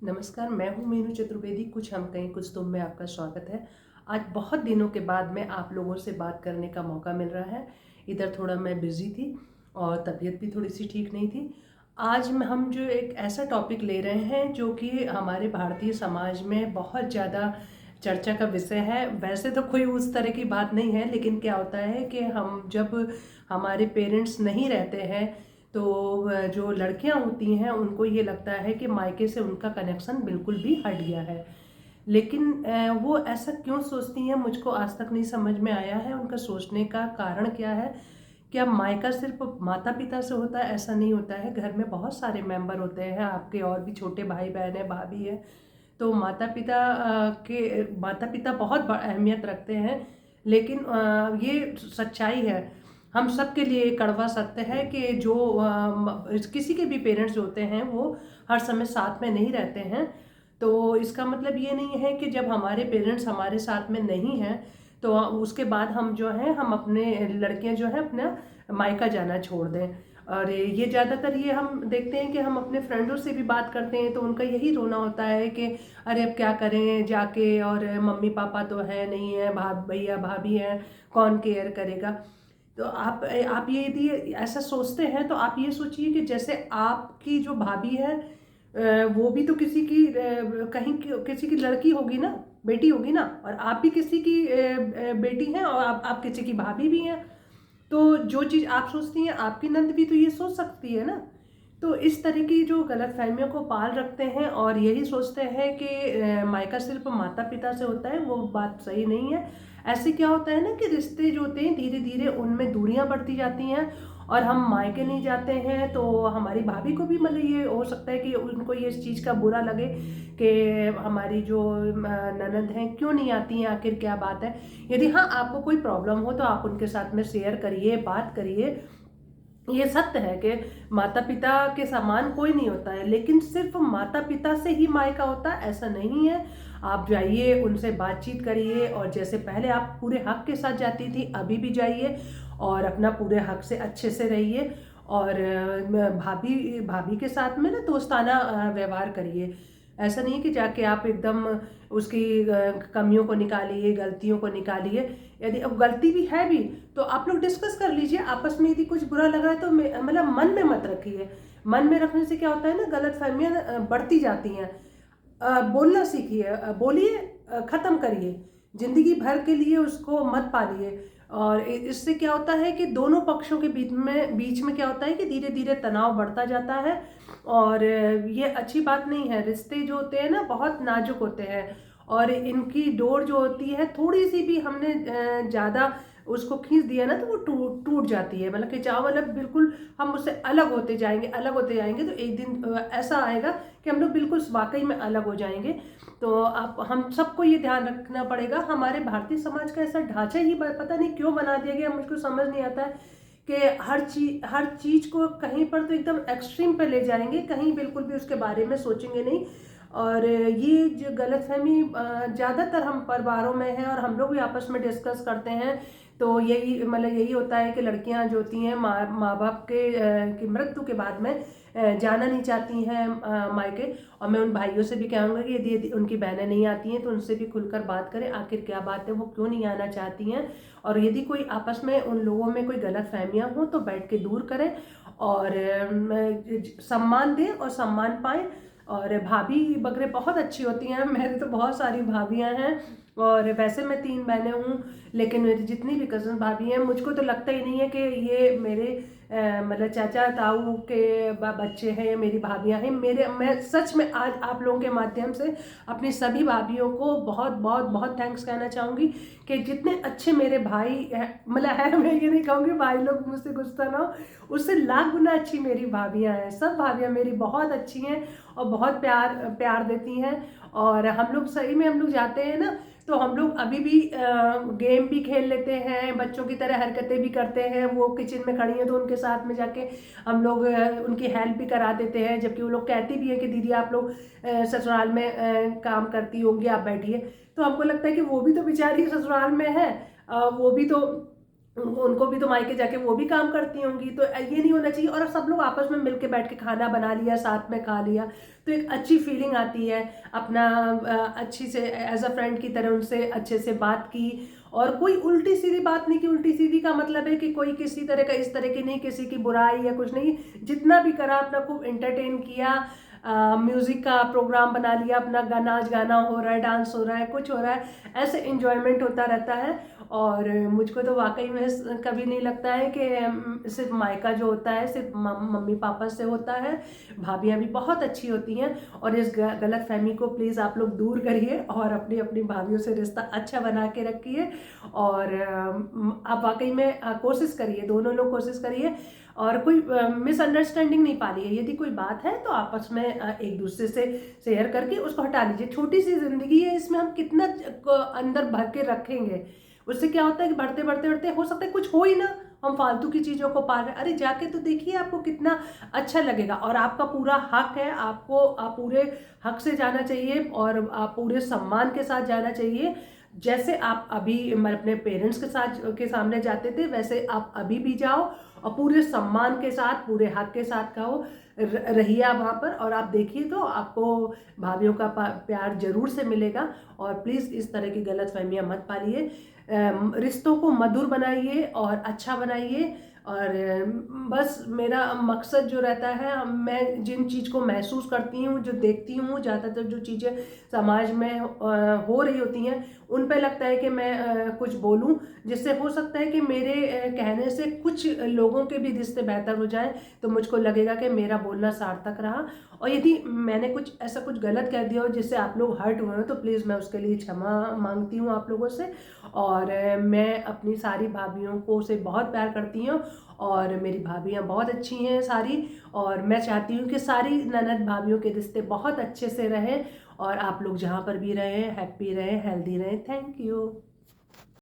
नमस्कार, मैं हूँ मीनू चतुर्वेदी। कुछ हम कहीं कुछ तुम में आपका स्वागत है। आज बहुत दिनों के बाद में आप लोगों से बात करने का मौका मिल रहा है। इधर थोड़ा मैं बिज़ी थी और तबीयत भी थोड़ी सी ठीक नहीं थी। आज हम जो एक ऐसा टॉपिक ले रहे हैं जो कि हमारे भारतीय समाज में बहुत ज़्यादा चर्चा का विषय है। वैसे तो कोई उस तरह की बात नहीं है, लेकिन क्या होता है कि हम जब हमारे पेरेंट्स नहीं रहते हैं तो जो लड़कियां होती हैं उनको ये लगता है कि मायके से उनका कनेक्शन बिल्कुल भी हट गया है। लेकिन वो ऐसा क्यों सोचती हैं मुझको आज तक नहीं समझ में आया है। उनका सोचने का कारण क्या है? क्या मायका सिर्फ माता पिता से होता है? ऐसा नहीं होता है। घर में बहुत सारे मेंबर होते हैं आपके, और भी छोटे भाई बहन है, भाभी है। तो माता पिता बहुत अहमियत रखते हैं। लेकिन ये सच्चाई है, हम सब के लिए कड़वा सत्य है कि जो किसी के भी पेरेंट्स होते हैं वो हर समय साथ में नहीं रहते हैं। तो इसका मतलब ये नहीं है कि जब हमारे पेरेंट्स हमारे साथ में नहीं हैं तो उसके बाद हम जो है हम अपने लड़कियां जो है अपना मायका जाना छोड़ दें। और ये ज़्यादातर ये हम देखते हैं कि हम अपने फ्रेंडों से भी बात करते हैं तो उनका यही रोना होता है कि अरे अब क्या करें जाके, और मम्मी पापा तो है नहीं है, भैया भाभी हैं, कौन केयर करेगा। तो आप ये यदि ऐसा सोचते हैं तो आप ये सोचिए कि जैसे आपकी जो भाभी है वो भी तो किसी की किसी की लड़की होगी ना, बेटी होगी ना, और आप भी किसी की बेटी हैं, और आप किसी की भाभी भी हैं। तो जो चीज़ आप सोचती हैं आपकी नंद भी तो ये सोच सकती है ना। तो इस तरह की जो गलत फहमियों को पाल रखते हैं और यही सोचते हैं कि मायका सिर्फ माता पिता से होता है, वो बात सही नहीं है। ऐसे क्या होता है ना कि रिश्ते जो होते हैं धीरे धीरे उनमें दूरियां बढ़ती जाती हैं, और हम मायके नहीं जाते हैं तो हमारी भाभी को भी मतलब ये हो सकता है कि उनको ये इस चीज़ का बुरा लगे कि हमारी जो ननद हैं क्यों नहीं आती हैं, आखिर क्या बात है। यदि हाँ आपको कोई प्रॉब्लम हो तो आप उनके साथ में शेयर करिए, बात करिए। ये सत्य है कि माता पिता के समान कोई नहीं होता है, लेकिन सिर्फ माता पिता से ही मायका होता है ऐसा नहीं है। आप जाइए, उनसे बातचीत करिए, और जैसे पहले आप पूरे हक के साथ जाती थी अभी भी जाइए और अपना पूरे हक से अच्छे से रहिए। और भाभी भाभी के साथ में ना दोस्ताना व्यवहार करिए। ऐसा नहीं है कि जाके आप एकदम उसकी कमियों को निकालिए, गलतियों को निकालिए। यदि अब गलती भी है भी तो आप लोग डिस्कस कर लीजिए आपस में। यदि कुछ बुरा लग रहा है तो मतलब मन में मत रखिए। मन में रखने से क्या होता है ना, गलत फहमियाँ बढ़ती जाती हैं। बोलना सीखिए, बोलिए, ख़त्म करिए। ज़िंदगी भर के लिए उसको मत पालिए। और इससे क्या होता है कि दोनों पक्षों के बीच में क्या होता है कि धीरे धीरे तनाव बढ़ता जाता है। और ये अच्छी बात नहीं है। रिश्ते जो होते हैं ना बहुत नाजुक होते हैं, और इनकी डोर जो होती है थोड़ी सी भी हमने ज़्यादा उसको खींच दिया ना तो वो टूट टूट जाती है। मतलब खिंचाव मतलब बिल्कुल हम उससे अलग होते जाएंगे, अलग होते जाएंगे, तो एक दिन ऐसा आएगा कि हम लोग बिल्कुल वाकई में अलग हो जाएंगे। तो आप हम सबको ये ध्यान रखना पड़ेगा। हमारे भारतीय समाज का ऐसा ढांचा ही पता नहीं क्यों बना दिया गया, मुझको समझ नहीं आता है कि हर चीज़ को कहीं पर तो एकदम एक्सट्रीम पे ले जाएंगे, कहीं बिल्कुल भी उसके बारे में सोचेंगे नहीं। और ये जो गलतफहमी ज़्यादातर हम परिवारों में है, और हम लोग भी आपस में डिस्कस करते हैं। तो यही मतलब यही होता है कि लड़कियां जो होती हैं माँ बाप की मृत्यु के बाद में जाना नहीं चाहती हैं मायके। और मैं उन भाइयों से भी कहूँगा कि यदि उनकी बहनें नहीं आती हैं तो उनसे भी खुलकर बात करें, आखिर क्या बात है, वो क्यों नहीं आना चाहती हैं। और यदि कोई आपस में उन लोगों में कोई गलत फहमियाँ हों तो बैठ के दूर करें, और सम्मान दें और सम्मान पाएं। और भाभी वगैरह बहुत अच्छी होती हैं। मेरे तो बहुत सारी भाभियां हैं, और वैसे मैं 3 बहनें हूँ, लेकिन मेरी जितनी भी कज़न भाभी हैं मुझको तो लगता ही नहीं है कि ये मेरे मतलब चाचा ताऊ के बच्चे हैं या मेरी भाभियां हैं। मैं सच में आज आप लोगों के माध्यम से अपनी सभी भाभियों को बहुत बहुत बहुत थैंक्स कहना चाहूँगी कि जितने अच्छे मेरे भाई मतलब है, मैं ये नहीं कहूँगी भाई लोग मुझसे गुस्सा ना हो, उससे लाख गुना अच्छी मेरी भाभियां हैं। सब भाभियां मेरी बहुत अच्छी हैं और बहुत प्यार प्यार देती हैं। और हम लोग सही में हम लोग जाते हैं ना तो हम लोग अभी भी गेम भी खेल लेते हैं, बच्चों की तरह हरकतें भी करते हैं। वो किचन में खड़ी हैं तो उनके साथ में जाके हम लोग उनकी हेल्प भी करा देते हैं, जबकि वो लोग कहती भी हैं कि दीदी आप लोग ससुराल में काम करती होंगी, आप बैठिए। तो हमको लगता है कि वो भी तो बेचारी ससुराल में है, वो भी तो उनको भी तो मायके जाके वो भी काम करती होंगी, तो ये नहीं होना चाहिए। और सब लोग आपस में मिल के बैठ के खाना बना लिया, साथ में खा लिया, तो एक अच्छी फीलिंग आती है। अपना अच्छी से एज अ फ्रेंड की तरह उनसे अच्छे से बात की, और कोई उल्टी सीधी बात नहीं की। उल्टी सीधी का मतलब है कि कोई किसी तरह का इस तरह की नहीं, किसी की बुराई या कुछ नहीं। जितना भी करा अपना खूब एंटरटेन किया, म्यूजिक का प्रोग्राम बना लिया, अपना नाच गाना हो रहा है, डांस हो रहा है, कुछ हो रहा है, ऐसे इंजॉयमेंट होता रहता है। और मुझको तो वाकई में कभी नहीं लगता है कि सिर्फ मायका जो होता है सिर्फ मम्मी पापा से होता है। भाभियाँ भी बहुत अच्छी होती हैं, और इस गलत फहमी को प्लीज़ आप लोग दूर करिए और अपनी अपनी भाभियों से रिश्ता अच्छा बना के रखिए। और आप वाकई में कोशिश करिए, दोनों लोग कोशिश करिए, और कोई मिसअंडरस्टैंडिंग नहीं पाली है। यदि कोई बात है तो आपस में एक दूसरे से शेयर करके उसको हटा लीजिए। छोटी सी जिंदगी है, इसमें हम कितना अंदर भर के रखेंगे। उससे क्या होता है कि बढ़ते बढ़ते बढ़ते हो सकता है कुछ हो ही ना, हम फालतू की चीज़ों को पाल रहे। अरे जाके तो देखिए, आपको कितना अच्छा लगेगा। और आपका पूरा हक है, आपको आप पूरे हक से जाना चाहिए, और आप पूरे सम्मान के साथ जाना चाहिए। जैसे आप अभी अपने पेरेंट्स के साथ के सामने जाते थे, वैसे आप अभी भी जाओ, और पूरे सम्मान के साथ, पूरे हक के साथ कहो, रहिए आप वहाँ पर। और आप देखिए तो आपको भाभीयों का प्यार जरूर से मिलेगा। और प्लीज़ इस तरह की गलत फहमियाँ मत पालिए, रिश्तों को मधुर बनाइए और अच्छा बनाइए। और बस मेरा मकसद जो रहता है, मैं जिन चीज़ को महसूस करती हूँ, जो देखती हूँ, ज़्यादातर जो चीज़ें समाज में हो रही होती हैं, उन पे लगता है कि मैं कुछ बोलूं, जिससे हो सकता है कि मेरे कहने से कुछ लोगों के भी रिश्ते बेहतर हो जाएं। तो मुझको लगेगा कि मेरा बोलना सार्थक रहा। और यदि मैंने कुछ ऐसा कुछ गलत कह दिया हो जिससे आप लोग हर्ट हुए हो, तो प्लीज़ मैं उसके लिए क्षमा मांगती हूँ आप लोगों से। और मैं अपनी सारी भाभीयों को से बहुत प्यार करती हूँ, और मेरी भाभियाँ बहुत अच्छी हैं सारी। और मैं चाहती हूँ कि सारी ननद भाभीयों के रिश्ते बहुत अच्छे से रहें, और आप लोग जहाँ पर भी रहें हैप्पी रहें, हेल्दी रहें। Thank you.